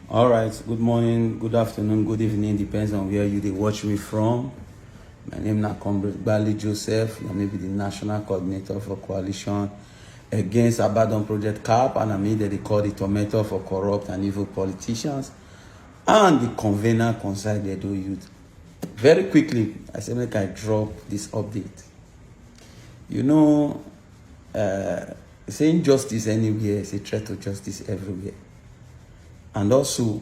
All right, good morning, good afternoon, good evening, depends on where you they watch me from. My name is Comrade Gbale Joseph. I may be the national coordinator for coalition against Abadan Project CAP, and I mean that they call the tormentor for corrupt and evil politicians, and the convener concerning the Edo youth. Very quickly, I said make I drop this update. You know, saying justice anywhere is a threat to justice everywhere. And also,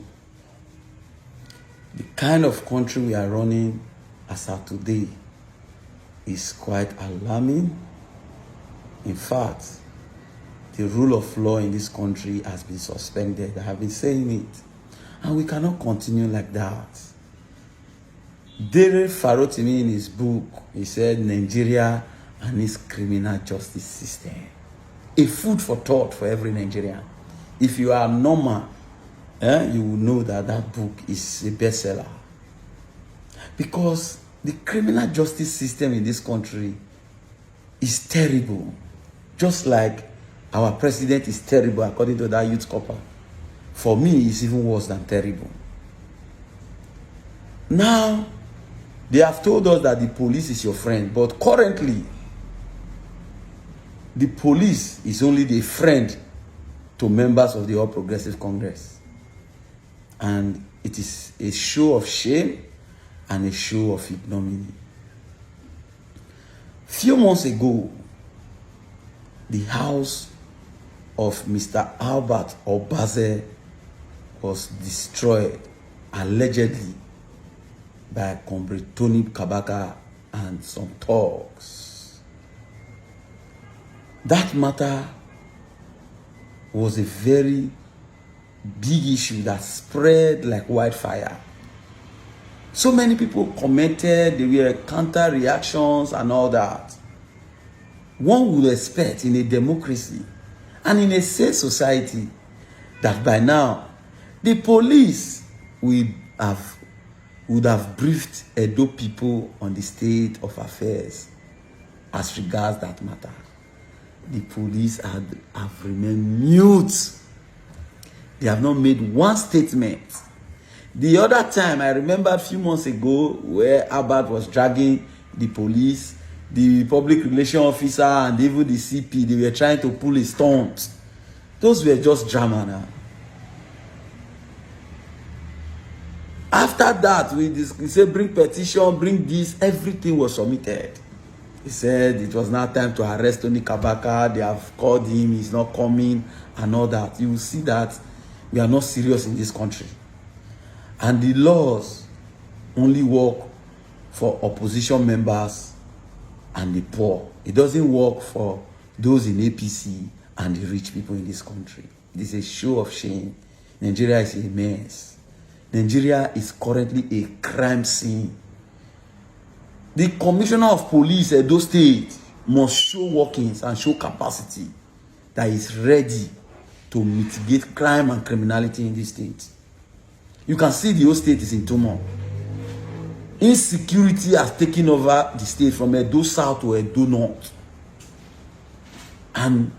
the kind of country we are running as of today is quite alarming. In fact, the rule of law in this country has been suspended. I have been saying it. And we cannot continue like that. Dere Farotimi in his book, he said, Nigeria and its criminal justice system. A food for thought for every Nigerian. If you are normal, you will know that that book is a bestseller. Because the criminal justice system in this country is terrible. Just like our president is terrible according to that youth copper. For me, it's even worse than terrible. Now, they have told us that the police is your friend, but currently, the police is only the friend to members of the All Progressive Congress. And it is a show of shame and a show of ignominy. Few months ago, the house of Mr. Albert Obaze was destroyed, allegedly, by Comrade Tony Kabaka and some thugs. That matter was a very big issue that spread like wildfire. So many people commented, there were counter reactions and all that. One would expect in a democracy and in a safe society that by now the police would have briefed Edo people on the state of affairs as regards that matter. The police have remained mute. They have not made one statement. The other time, I remember a few months ago, where Albert was dragging the police, the public relations officer, and even the CP, they were trying to pull his stunt. Those were just drama now. After that, we said, bring petition, bring this, everything was submitted. He said it was now time to arrest Tony Kabaka. They have called him, he's not coming, and all that. You will see that we are not serious in this country. And the laws only work for opposition members and the poor. It doesn't work for those in APC and the rich people in this country. It is a show of shame. Nigeria is a mess. Nigeria is currently a crime scene. The commissioner of police at those states must show workings and show capacity that is ready to mitigate crime and criminality in this state. You can see the whole state is in turmoil. Insecurity has taken over the state from Edo South to Edo North. And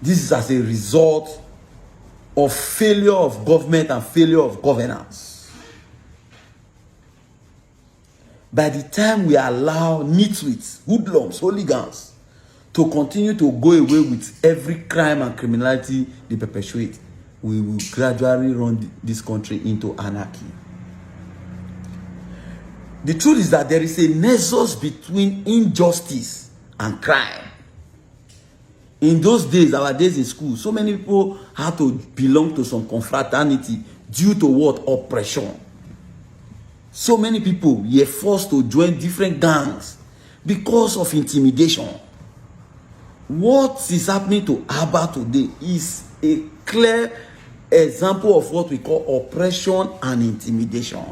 this is as a result of failure of government and failure of governance. By the time we allow nitwits, hoodlums, hooligans to continue to go away with every crime and criminality they perpetuate, we will gradually run this country into anarchy. The truth is that there is a nexus between injustice and crime. In those days, our days in school, so many people had to belong to some confraternity due to what? Oppression. So many people were forced to join different gangs because of intimidation. What is happening to Abba today is a clear example of what we call oppression and intimidation.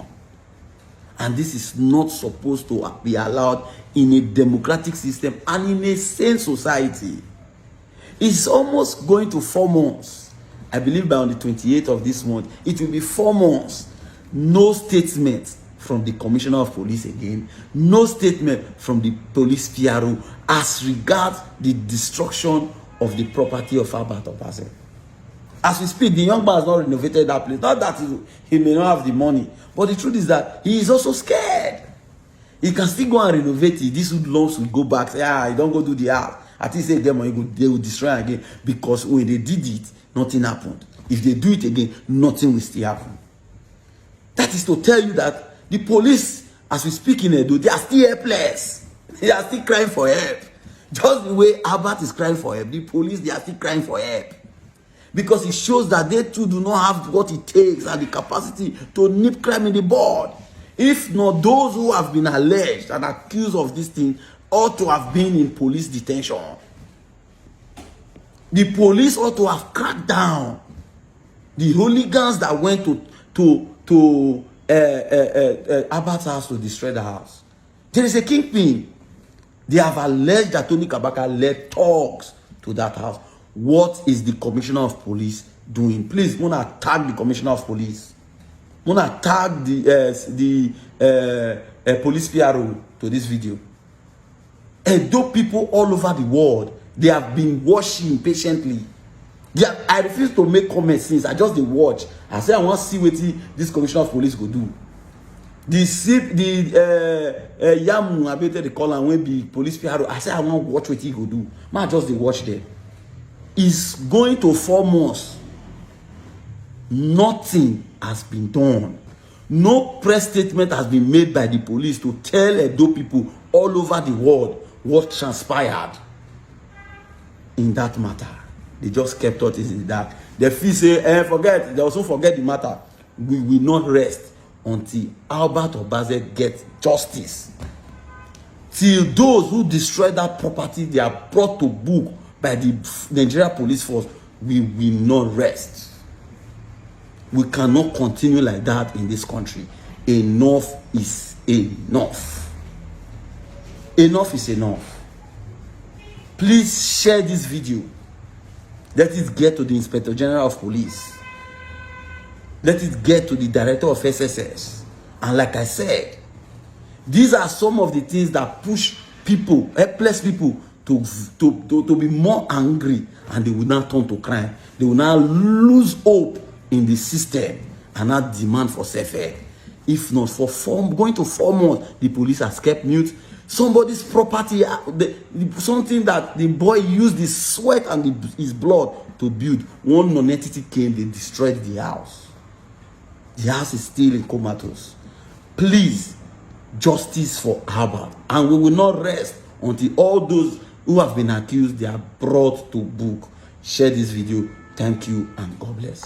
And this is not supposed to be allowed in a democratic system and in a sane society. It's almost going to 4 months. I believe by on the 28th of this month, it will be 4 months. No statement from the Commissioner of Police again. No statement from the police PRO as regards the destruction of the property of Albert Obaze. As we speak, the young man has not renovated that place. Not that he may not have the money, but the truth is that he is also scared. He can still go and renovate it. These loans will go back. Say, you don't go do the house. At least they get money, they will destroy again. Because when they did it, nothing happened. If they do it again, nothing will still happen. That is to tell you that the police, as we speak in Edo, they are still helpless. They are still crying for help. Just the way Albert is crying for help, the police, they are still crying for help. Because it shows that they too do not have what it takes and the capacity to nip crime in the bud. If not, those who have been alleged and accused of this thing ought to have been in police detention. The police ought to have cracked down. The hooligans that went to Albert's house to destroy the house. There is a kingpin. They have alleged that Tony Kabaka led thugs to that house. What is the commissioner of police doing? Please, Mona, tag the commissioner of police. Mona, tag the police PRO to this video. And those people all over the world, they have been watching patiently. I refuse to make comments since I just watch. I say I want to see what this commissioner of police go do. Yamu, I better the call and when the police PRO, I say I want to watch what he go do. Man, just watch there. Is going to 4 months. Nothing has been done. No press statement has been made by the police to tell Edo people all over the world what transpired in that matter. They just kept out in the dark. The fee say, forget. They also forget the matter. We will not rest until Albert Obaze gets justice. Till those who destroyed that property, they are brought to book by the Nigeria police force. We will not rest. We cannot continue like that in this country. Enough is enough. Enough is enough. Please share this video. Let it get to the Inspector General of Police. Let it get to the Director of SSS. And like I said, these are some of the things that push people, helpless people, to be more angry, and they will not turn to crime. They will now lose hope in the system and not demand for self-help. If not, going to 4 months, the police has kept mute. Somebody's property, something that the boy used his sweat and his blood to build. One non-entity came, they destroyed the house. The house is still in comatose. Please, justice for Albert. And we will not rest until all those who have been accused, they are brought to book. Share this video. Thank you and God bless.